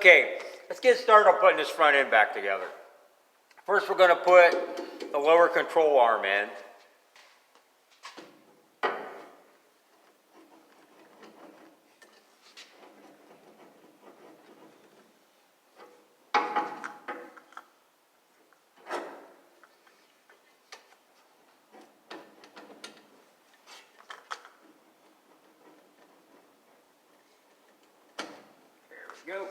Okay, let's get started on putting this front end back together. First, we're going to put the lower control arm in. There we go.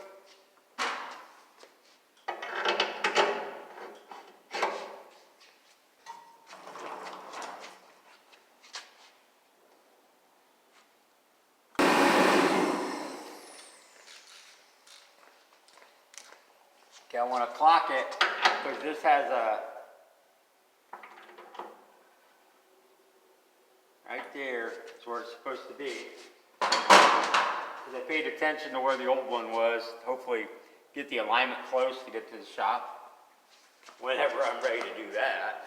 Okay, I want to clock it because this has a, right there, is where it's supposed to be. Because I paid attention to where the old one was, hopefully get the alignment close to get to the shop whenever I'm ready to do that.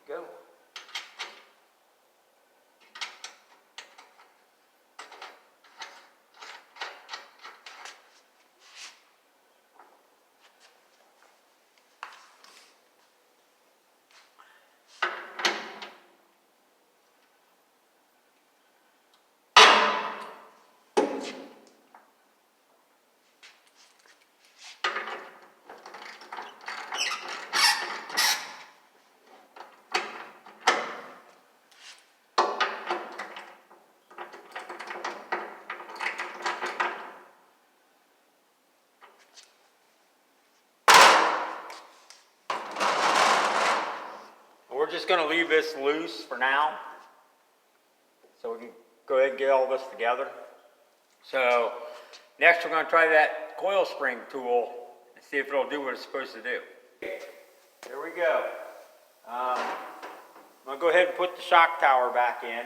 Go. We're just going to leave this loose for now, so we can go ahead and get all this together. So next we're going to try that coil spring tool and see if it'll do what it's supposed to do. Here we go. I'm going to go ahead and put the shock tower back in.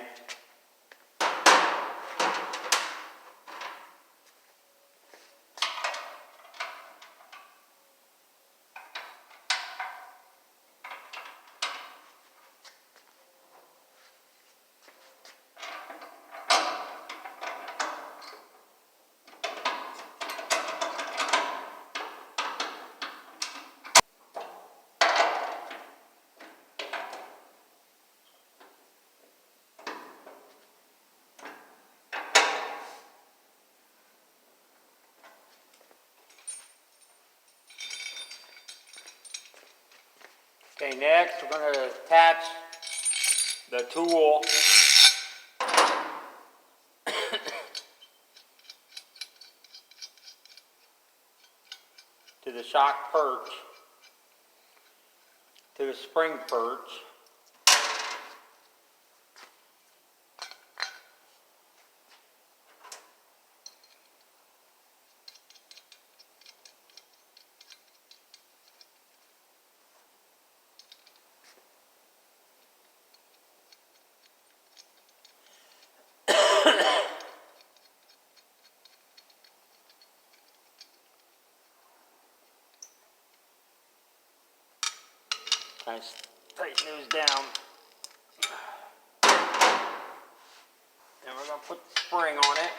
Okay, next we're going to attach the tool to the shock perch, to the spring perch. Kind of tighten those down. And we're going to put the spring on it.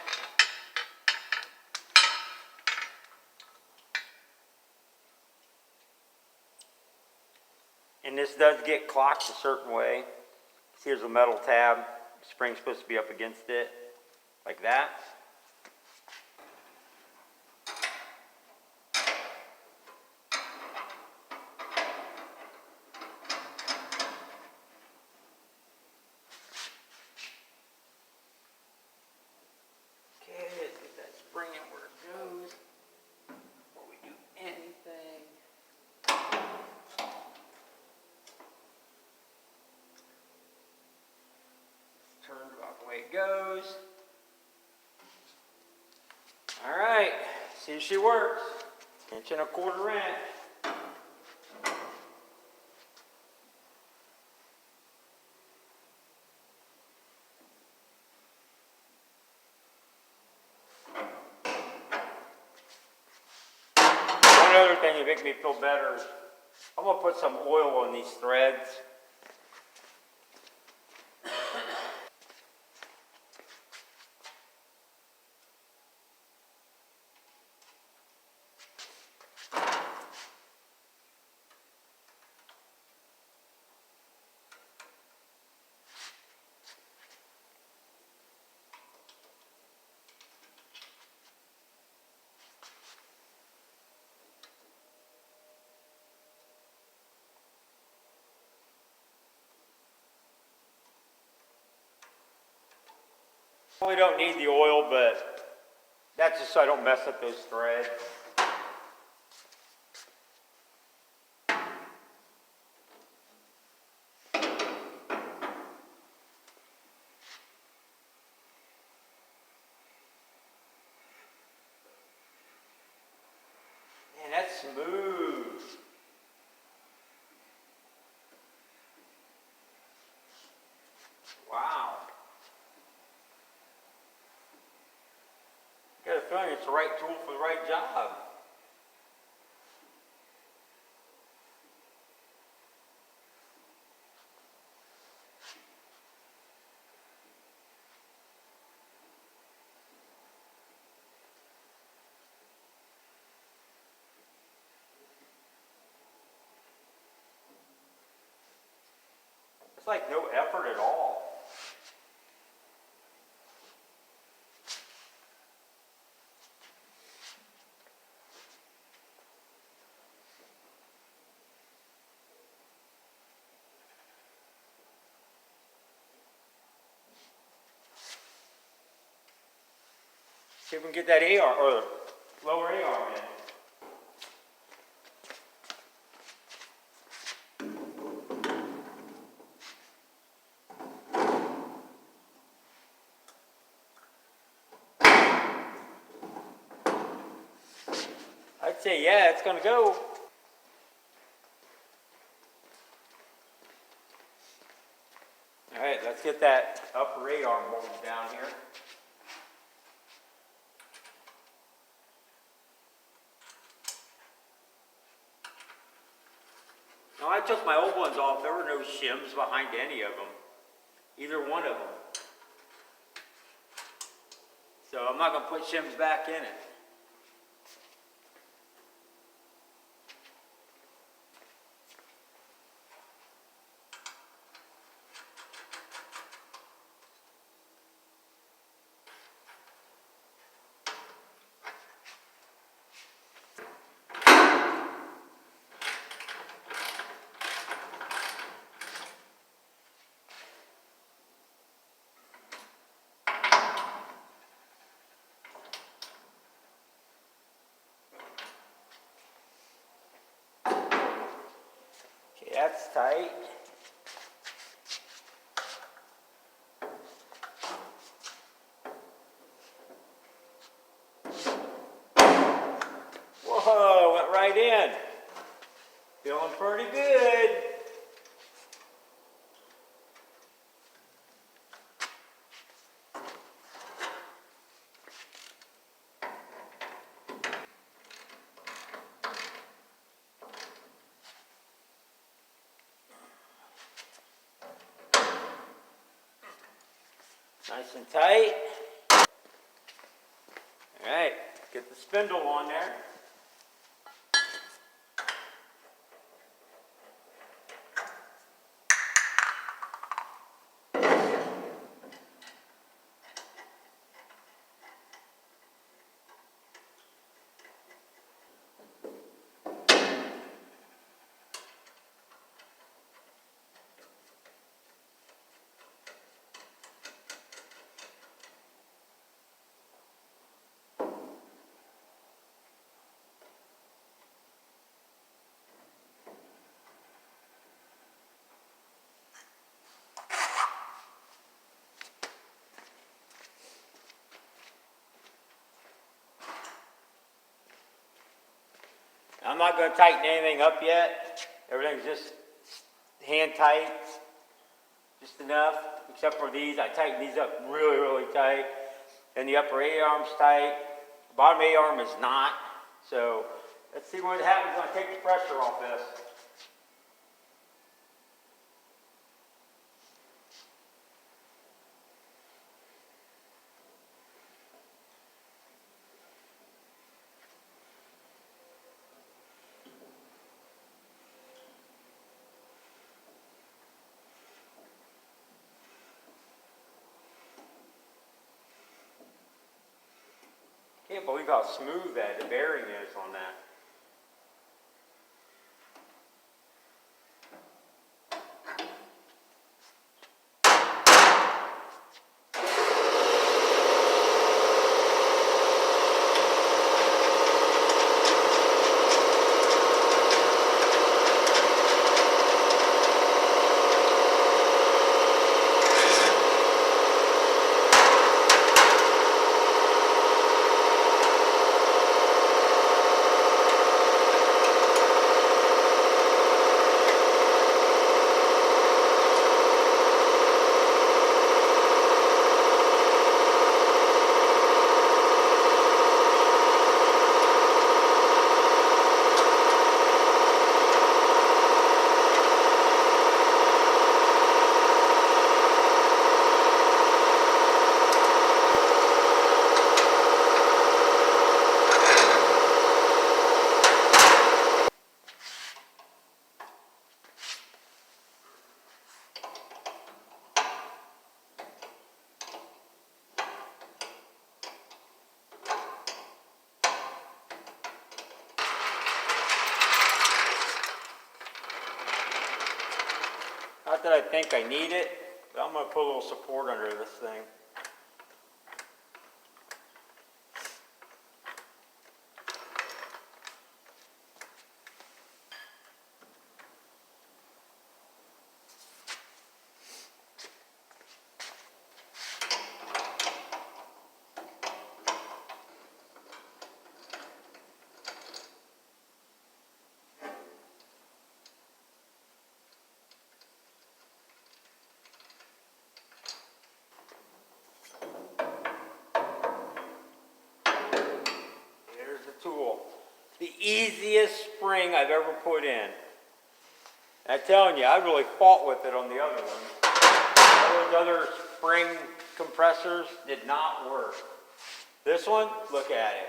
And this does get clocked a certain way. Here's a metal tab. The spring's supposed to be up against it, like that. Turned about the way it goes. All right, see if she works. 1.25 inch. other thing that makes me feel better is I'm going to put some oil on these threads. Probably don't need the oil, but that's just so I don't mess up those threads. Man, that's smooth. Wow. I got a feeling it's the right tool for the right job. It's like no effort at all. See if we can get that A-arm, or lower A-arm in. I'd say, yeah, it's going to go. All right, let's get that upper A-arm bolted down here. Now, I took my old ones off. There were no shims behind any of them, either one of them. So I'm not going to put shims back in it. Okay, that's tight. Whoa, went right in. Feeling pretty good. Nice and tight. All right, get the spindle on there. I'm not going to tighten anything up yet. Everything's just hand tight, just enough, except for these. I tighten these up really, really tight. And the upper A-arm's tight. The bottom A-arm is not. So Let's see what happens when I take the pressure off this. Can't believe how smooth the bearing is on that. Not that I think I need it, but I'm going to put a little support under this thing. Tool. The easiest spring I've ever put in. I'm telling you, I really fought with it on the other one. All those other spring compressors did not work. This one, look at it.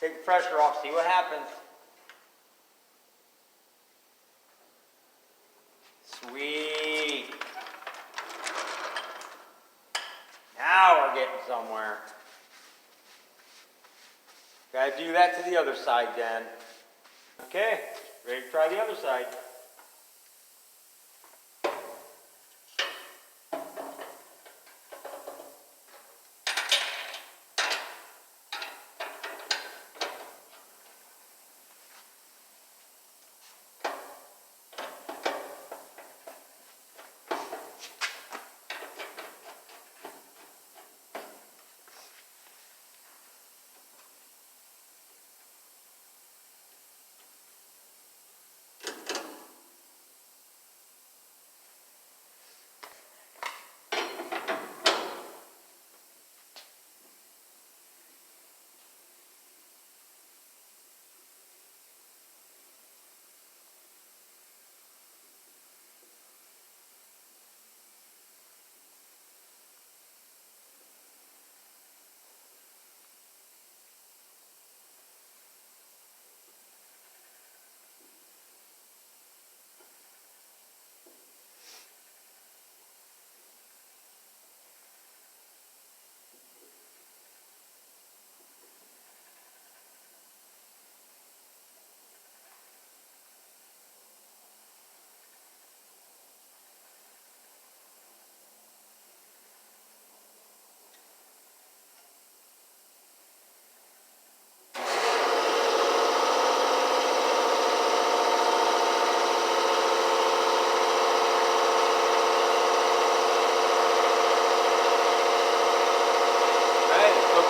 Take the pressure off, see what happens. Sweet. Now we're getting somewhere. Gotta do that to the other side then. Okay, ready to try the other side.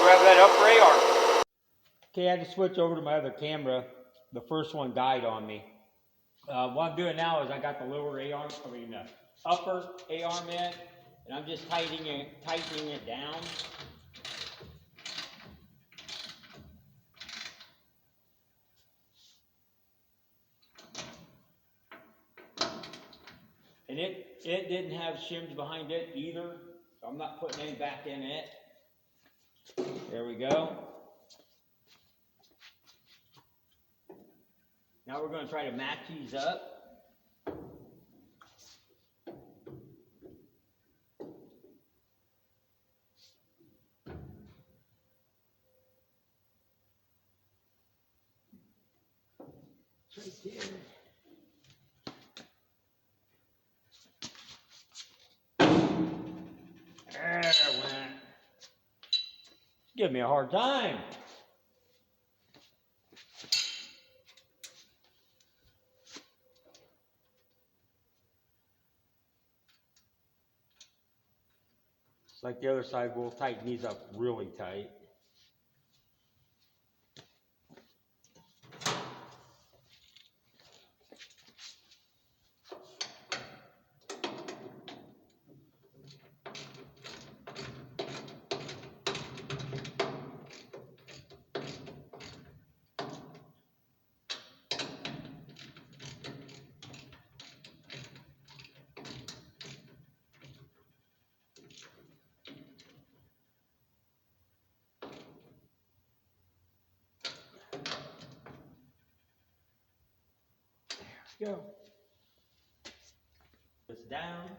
Grab that upper AR. Okay, I had to switch over to my other camera. The first one died on me. What I'm doing now is I got the lower upper A-arm in, and I'm just tightening it down. And it didn't have shims behind it either, so I'm not putting any back in it. There we go. Now we're going to try to match these up. Right there. There it went. Give me a hard time. It's like the other side, we'll tighten these up really tight. Go. This down.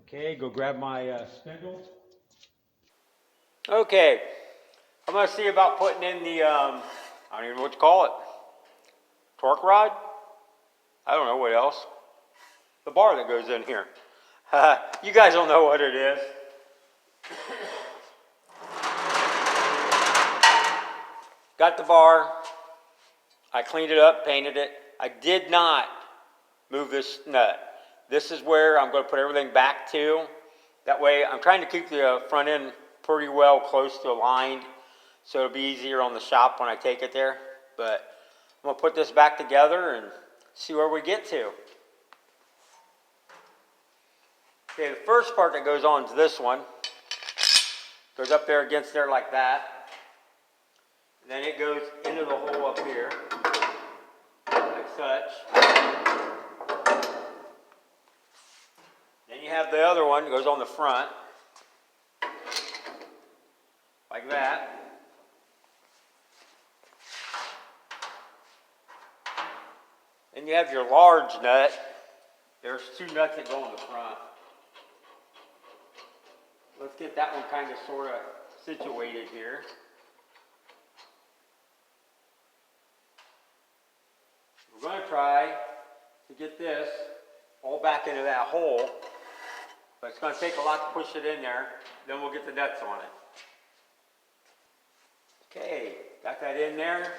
Okay, go grab my spindle. Okay, I'm going to see about putting in the, I don't even know what to call it, torque rod? I don't know what else. The bar that goes in here. You guys don't know what it is. Got the bar. I cleaned it up, painted it. I did not move this nut. This is where I'm going to put everything back to. That way, I'm trying to keep the front end pretty well close to aligned, so it'll be easier on the shop when I take it there. But I'm going to put this back together and see where we get to. Okay, the first part that goes on is this one. Goes up there against there like that. And then it goes into the hole up here, like such. Then you have the other one that goes on the front, like that. Then you have your large nut. There's two nuts that go on the front. Let's get that one kind of sort of situated here. We're going to try to get this all back into that hole, but it's going to take a lot to push it in there. Then we'll get the nuts on it. Okay, got that in there.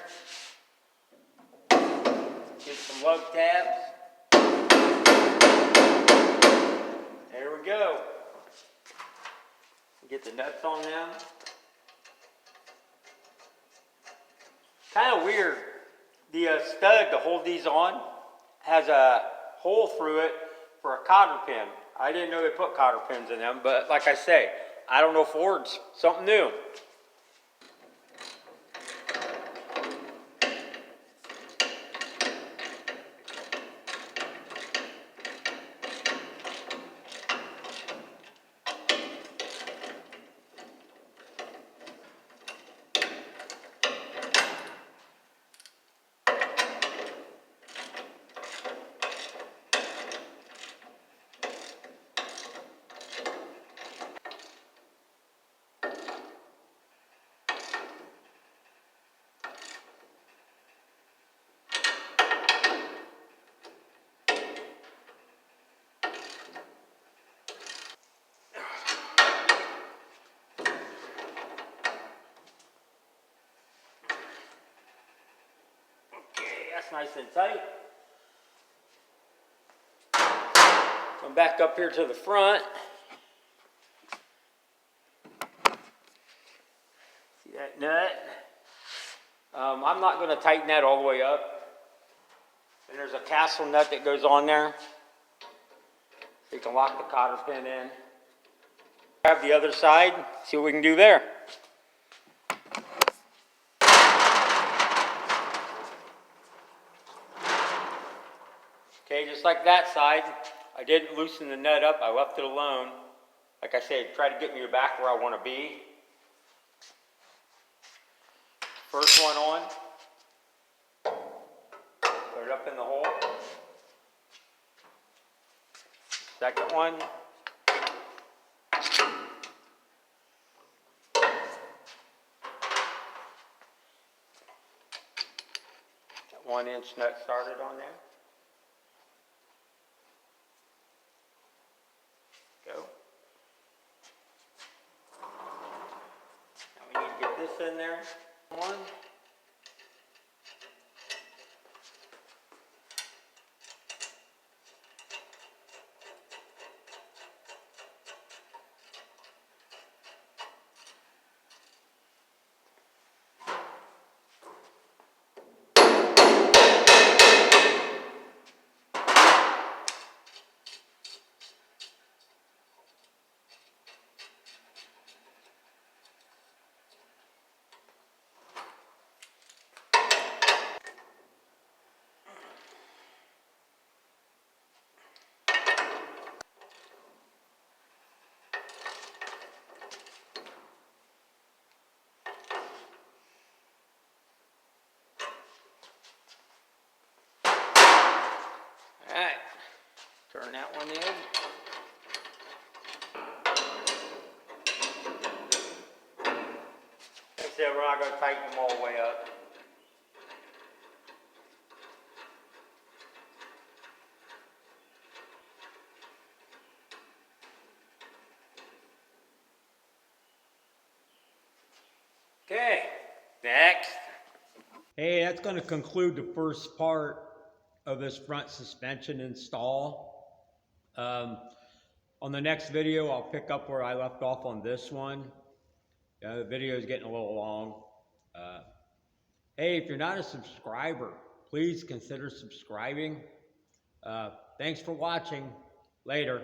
Get some lug tabs. There we go. Get the nuts on them. Kind of weird. The stud to hold these on has a hole through it for a cotter pin. I didn't know they put cotter pins in them, but like I say, I don't know Ford's something new. That's nice and tight. Come back up here to the front. See that nut? I'm not going to tighten that all the way up. And there's a castle nut that goes on there. So you can lock the cotter pin in. Grab the other side, see what we can do there. Okay, just like that side, I didn't loosen the nut up, I left it alone. Like I said, try to get me back where I want to be. First one on, put it up in the hole. Second one. That 1-inch nut started on there. Go. Now we need to get this in there. One. Alright, turn that one in. Like I said, we're not going to tighten them all the way up. Okay, next. Hey, that's going to conclude the first part of this front suspension install. On the next video, I'll pick up where I left off on this one. The video is getting a little long. Hey, if you're not a subscriber, please consider subscribing. Thanks for watching. Later.